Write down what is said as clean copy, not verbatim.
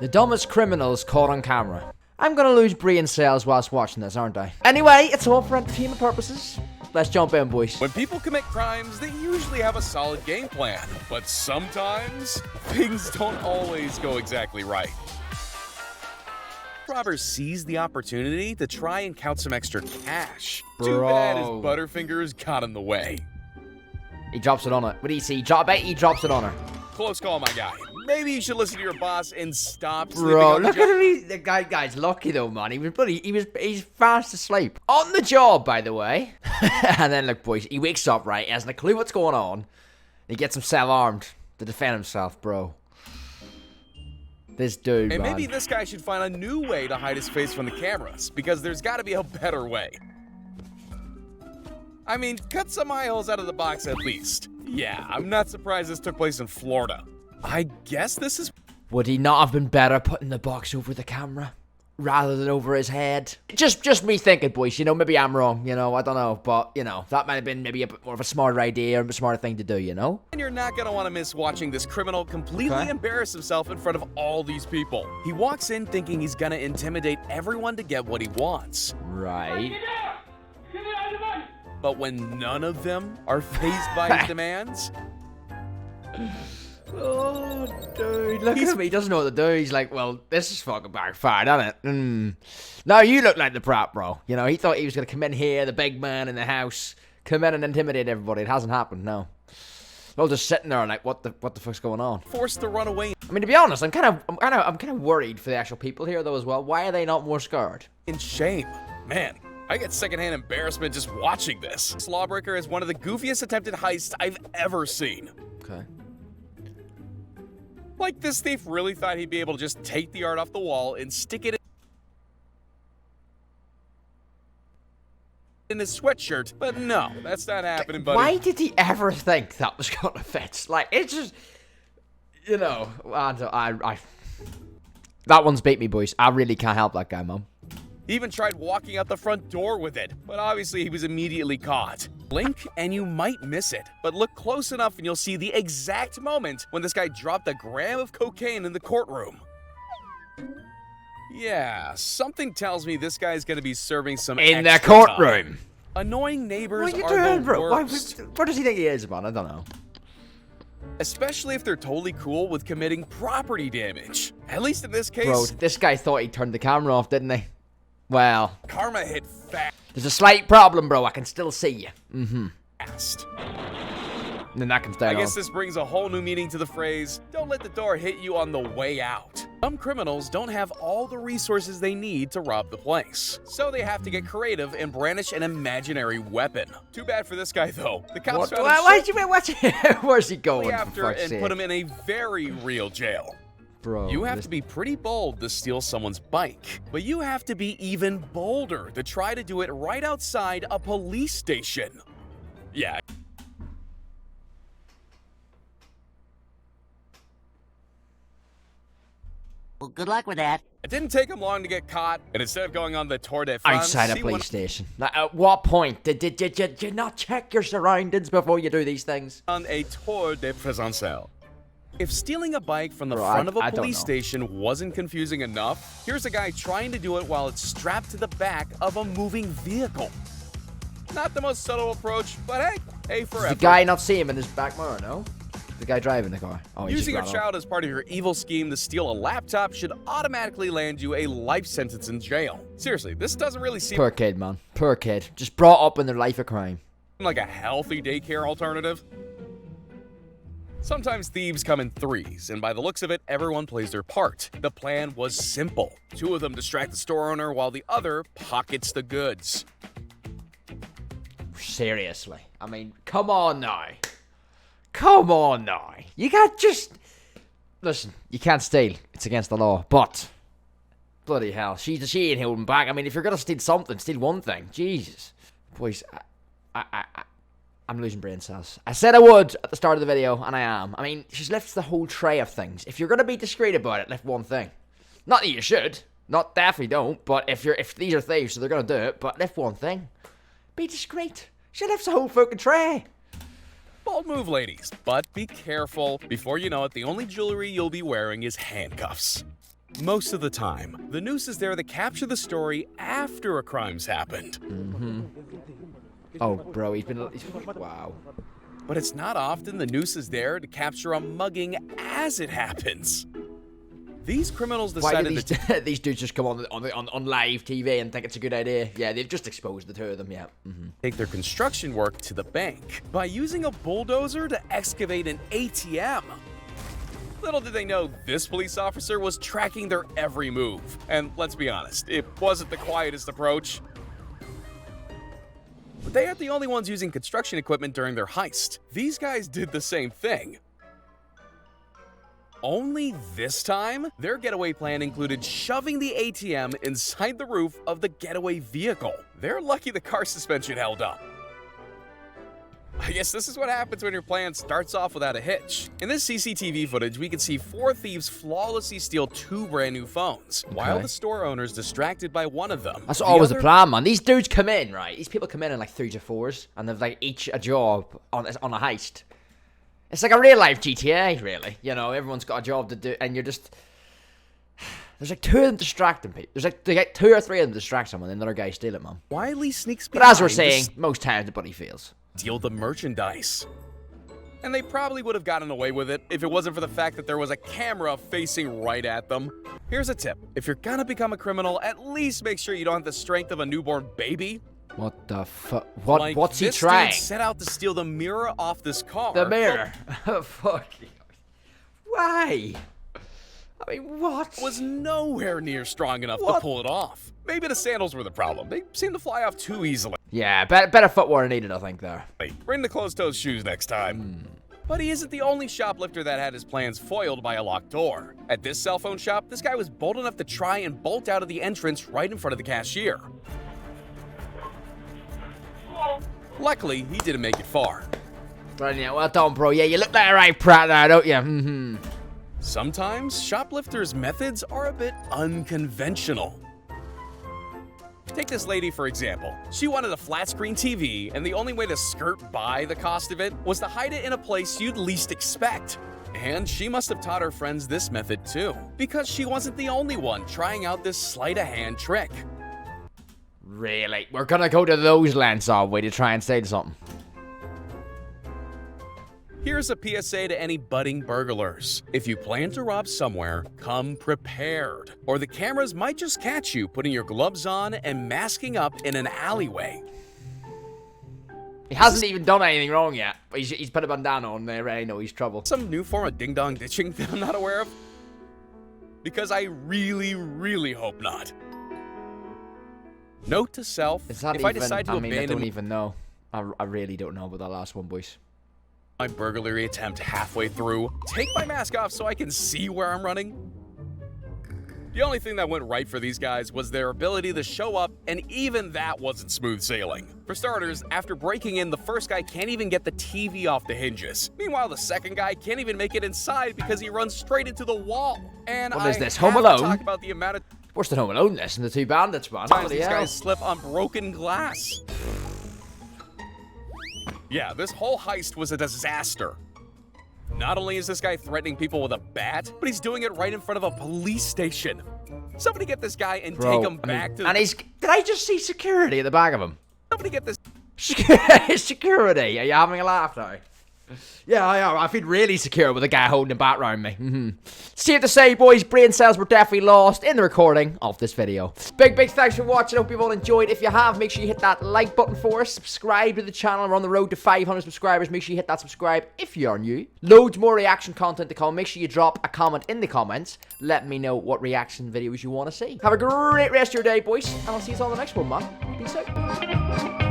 The dumbest criminals caught on camera. I'm gonna lose brain cells whilst watching this, aren't I? Anyway, it's all for entertainment purposes. Let's jump in, boys. When people commit crimes, they usually have a solid game plan. But sometimes, things don't always go exactly right. Robbers seized the opportunity to try and count some extra cash. Too bad his Butterfingers got in the way. He drops it on her. What do you see? I bet he drops it on her. Close call, my guy. Maybe you should listen to your boss and stop sleeping Bro, on the look job. at him. The guy's lucky though, man. He's fast asleep. On the job, by the way. And then look, boys, he wakes up, right? He hasn't a clue what's going on. He gets himself armed to defend himself, bro. This dude, And man. maybe this guy should find a new way to hide his face from the cameras, because there's got to be a better way. I mean, cut some eye holes out of the box at least. Yeah, I'm not surprised this took place in Florida. I guess this is... Would he not have been better putting the box over the camera rather than over his head? Just me thinking, boys. You know, maybe I'm wrong. You know, I don't know. But, you know, that might have been maybe a bit more of a smarter idea or a smarter thing to do, you know? And you're not going to want to miss watching this criminal completely embarrass himself in front of all these people. He walks in thinking he's going to intimidate everyone to get what he wants. Right. But when none of them are fazed by his demands... Oh, dude, look at him. He doesn't know what to do. He's like, well, this is fucking backfired, isn't it? No, you look like the prop, bro. You know, he thought he was going to come in here, the big man in the house, come in and intimidate everybody. It hasn't happened, no. Well, just sitting there like, what the fuck's going on? Forced to run away. I mean, to be honest, I'm kind of worried for the actual people here, though, as well. Why are they not more scared? In shame. Man, I get secondhand embarrassment just watching this. This lawbreaker is one of the goofiest attempted heists I've ever seen. Okay. Like, this thief really thought he'd be able to just take the art off the wall and stick it in his sweatshirt, but no, that's not happening, buddy. Why did he ever think that was gonna fit? Like, it's just, you know, that one's beat me, boys. I really can't help that guy, Mom. He even tried walking out the front door with it, but obviously he was immediately caught. Blink and you might miss it, but look close enough and you'll see the exact moment when this guy dropped a gram of cocaine in the courtroom. Yeah, something tells me this guy's gonna be serving some In the extra courtroom. time. Annoying neighbors What are you are doing, the bro? worst. What does he think he is, man? I don't know. Especially if they're totally cool with committing property damage. At least in this case, Bro, this guy thought he turned the camera off, didn't he? Well, karma hit there's a slight problem, bro. I can still see you. fast. And then that comes down. I guess this brings a whole new meaning to the phrase, don't let the door hit you on the way out. Some criminals don't have all the resources they need to rob the place, so they have to get creative and brandish an imaginary weapon. Too bad for this guy, though. The cops found him Where's he shortly going? after and put him in a very real jail. Bro, You have to be pretty bold to steal someone's bike, but you have to be even bolder to try to do it right outside a police station. Yeah. Well, good luck with that. It didn't take him long to get caught, and instead of going on the Tour de France, outside a he police went station. Like, at what point did you not check your surroundings before you do these things? on a Tour de Présentiel. If stealing a bike from the Bro, front of I a don't police know. station wasn't confusing enough, here's a guy trying to do it while it's strapped to the back of a moving vehicle. Not the most subtle approach, but hey, A for Does the effort. guy not see him in his back mirror, no? The guy driving the car. Oh, he's Using a just ran off. child as part of your evil scheme to steal a laptop should automatically land you a life sentence in jail. Seriously, this doesn't really seem Poor kid, man. Poor kid. Just brought up in their life of crime. like a healthy daycare alternative. Sometimes thieves come in threes, and by the looks of it, everyone plays their part. The plan was simple. Two of them distract the store owner while the other pockets the goods. Seriously. I mean, come on now. Come on now. You can't just... Listen, you can't steal. It's against the law. But... Bloody hell. She ain't holding back. I mean, if you're going to steal something, steal one thing. Jesus. Boys, I'm losing brain cells. I said I would at the start of the video, and I am. I mean, she lifts the whole tray of things. If you're going to be discreet about it, lift one thing. Not that you should. Not definitely don't. But if these are thieves, so they're going to do it. But lift one thing. Be discreet. She lifts the whole fucking tray. Bold move, ladies, but be careful. Before you know it, the only jewelry you'll be wearing is handcuffs. Most of the time, the noose is there to capture the story after a crime's happened. Oh, bro, wow. But it's not often the noose is there to capture a mugging as it happens. These criminals Why decided do to these dudes just come on live TV and think it's a good idea? Yeah, they've just exposed the two of them, yeah. take their construction work to the bank by using a bulldozer to excavate an ATM. Little did they know this police officer was tracking their every move. And let's be honest, it wasn't the quietest approach. But they aren't the only ones using construction equipment during their heist. These guys did the same thing. Only this time, their getaway plan included shoving the ATM inside the roof of the getaway vehicle. They're lucky the car suspension held up. I guess this is what happens when your plan starts off without a hitch. In this CCTV footage, we can see 4 thieves flawlessly steal 2 brand new phones, while the store owner's distracted by one of them. That's always the plan, man. These dudes come in, right? These people come in like 3 to 4s, and they've like each a job on a heist. It's like a real life GTA, really. You know, everyone's got a job to do, and you're just... There's like 2 of them distracting people. There's like, they get 2 or 3 of them distract someone, and another guy steal it, man. Wiley sneaks But as we're behind saying, most times the buddy fails. Steal the merchandise. And they probably would have gotten away with it if it wasn't for the fact that there was a camera facing right at them. Here's a tip. If you're gonna become a criminal, at least make sure you don't have the strength of a newborn baby. What the fuck? Like, What's he this trying? dude set out to steal the mirror off this car. The mirror. Fuck. Why? I mean, what? Was nowhere near strong enough to pull it off. Maybe the sandals were the problem. They seem to fly off too easily. Yeah, better footwear needed, I think, there. Bring the closed-toed shoes next time. But he isn't the only shoplifter that had his plans foiled by a locked door. At this cell phone shop, this guy was bold enough to try and bolt out of the entrance right in front of the cashier. Luckily, he didn't make it far. Right, yeah, well done, bro. Yeah, you look like a right prat there, don't you? Sometimes, shoplifters' methods are a bit unconventional. Take this lady, for example. She wanted a flat-screen TV, and the only way to skirt by the cost of it was to hide it in a place you'd least expect. And she must have taught her friends this method too, because she wasn't the only one trying out this sleight-of-hand trick. Really? We're gonna go to those lengths, are we, to try and say something? Here's a PSA to any budding burglars. If you plan to rob somewhere, come prepared, or the cameras might just catch you putting your gloves on and masking up in an alleyway. He hasn't even done anything wrong yet, but he's put a bandana on there, I know he's trouble. Some new form of ding-dong ditching that I'm not aware of? Because I really, really hope not. Note to self, It's not if even, I decide to I abandon don't even know. I really don't know about that last one, boys. my burglary attempt halfway through, take my mask off so I can see where I'm running. The only thing that went right for these guys was their ability to show up, and even that wasn't smooth sailing. For starters, after breaking in, the first guy can't even get the TV off the hinges. Meanwhile, the second guy can't even make it inside because he runs straight into the wall. And What is I this, have Home to Alone? talk about the amount of Worse than Home Alone, this, and the 2 bandits, man. times Bloody these hell. guys slip on broken glass. Yeah, this whole heist was a disaster. Not only is this guy threatening people with a bat, but he's doing it right in front of a police station. Somebody get this guy and take him back to And he's... Did I just see security at the back of him? Somebody get this... Security? Are you having a laugh now? Yeah, I feel really secure with a guy holding a bat around me. Safe to say, boys, brain cells were definitely lost in the recording of this video. Big thanks for watching. Hope you've all enjoyed. If you have, make sure you hit that like button for us. Subscribe to the channel. We're on the road to 500 subscribers. Make sure you hit that subscribe if you are new. Loads more reaction content to come. Make sure you drop a comment in the comments. Let me know what reaction videos you want to see. Have a great rest of your day, boys. And I'll see you all in the next one, man. Peace out.